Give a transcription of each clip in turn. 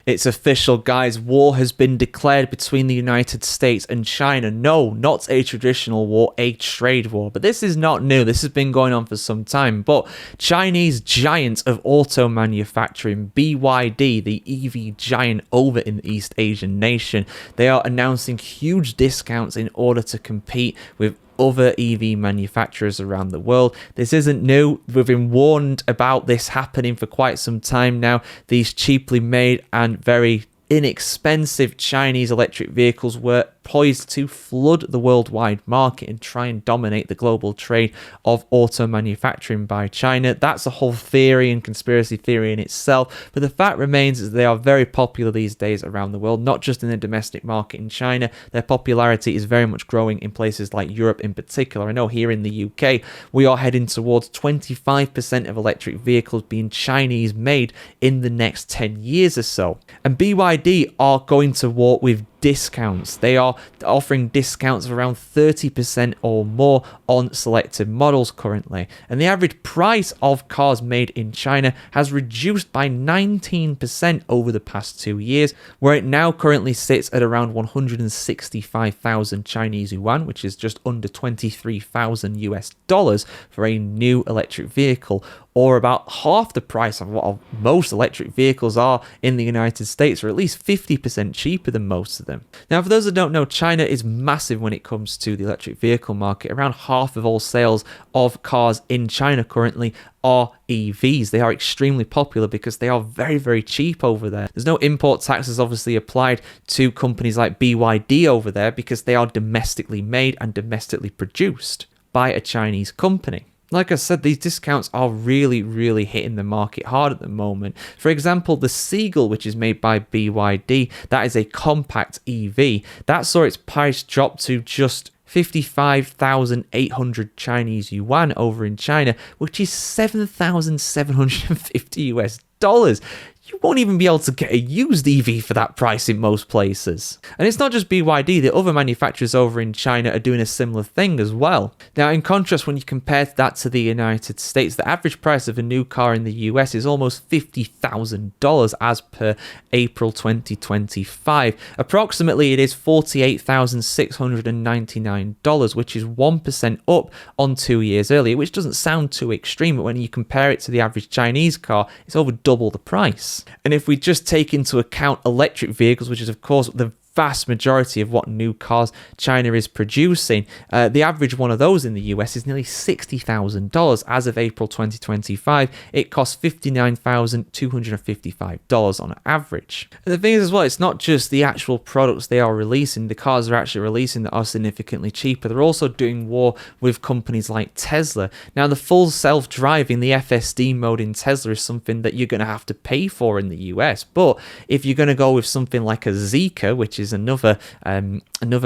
It's official, guys. War has been declared between the United States and China. No, not a traditional war, a trade war. But this is not new. This has been going on for some time. But Chinese giant of auto manufacturing, BYD, the EV giant over in the East Asian nation, they are announcing huge discounts in order to compete with other EV manufacturers around the world. This isn't new. We've been warned about this happening for quite some time now. These cheaply made and very inexpensive Chinese electric vehicles were poised to flood the worldwide market and try and dominate the global trade of auto manufacturing by China. That's a whole theory and conspiracy theory in itself, but the fact remains is they are very popular these days around the world, not just in the domestic market in China. Their popularity is very much growing in places like Europe in particular. I know here in the UK, we are heading towards 25% of electric vehicles being Chinese made in the next 10 years or so. And BYD are going to war with discounts. They are offering discounts of around 30% or more on selected models currently. And the average price of cars made in China has reduced by 19% over the past 2 years, where it now currently sits at around 165,000 Chinese yuan, which is just under 23,000 US dollars for a new electric vehicle, or about half the price of what most electric vehicles are in the United States, or at least 50% cheaper than most of them. Now, for those that don't know, China is massive when it comes to the electric vehicle market. Around half of all sales of cars in China currently are EVs. They are extremely popular because they are very, very cheap over there. There's no import taxes obviously applied to companies like BYD over there because they are domestically made and domestically produced by a Chinese company. Like I said, these discounts are really, really hitting the market hard at the moment. For example, the Seagull, which is made by BYD, that is a compact EV, that saw its price drop to just 55,800 Chinese yuan over in China, which is 7,750 US dollars. You won't even be able to get a used EV for that price in most places. And it's not just BYD, the other manufacturers over in China are doing a similar thing as well. Now, in contrast, when you compare that to the United States, the average price of a new car in the US is almost $50,000 as per April 2025. Approximately, it is $48,699, which is 1% up on 2 years earlier, which doesn't sound too extreme, but when you compare it to the average Chinese car, it's over double the price. And if we just take into account electric vehicles, which is of course the vast majority of what new cars China is producing, the average one of those in the US is nearly $60,000. As of April 2025, it costs $59,255 on average. And the thing is as well, it's not just the actual products they are releasing, the cars are actually releasing that are significantly cheaper. They're also doing war with companies like Tesla. Now, the full self-driving, the FSD mode in Tesla is something that you're going to have to pay for in the US. But if you're going to go with something like a Zeekr, which is another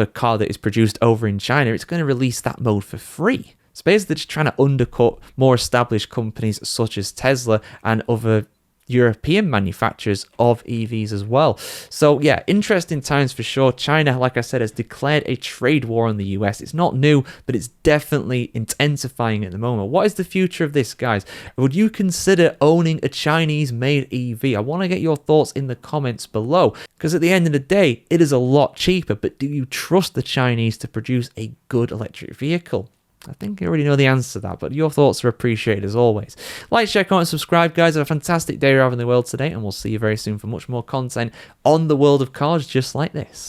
car that is produced over in China, it's going to release that mode for free. So basically just trying to undercut more established companies such as Tesla and other European manufacturers of EVs as well. So yeah, interesting times for sure. China, like I said, has declared a trade war on the US. It's not new, but it's definitely intensifying at the moment. What is the future of this, guys? Would you consider owning a Chinese-made EV? I want to get your thoughts in the comments below, because at the end of the day, it is a lot cheaper, but do you trust the Chinese to produce a good electric vehicle? I think you already know the answer to that, but your thoughts are appreciated as always. Like, share, comment, and subscribe, guys. Have a fantastic day around the world today, and we'll see you very soon for much more content on the world of cars just like this.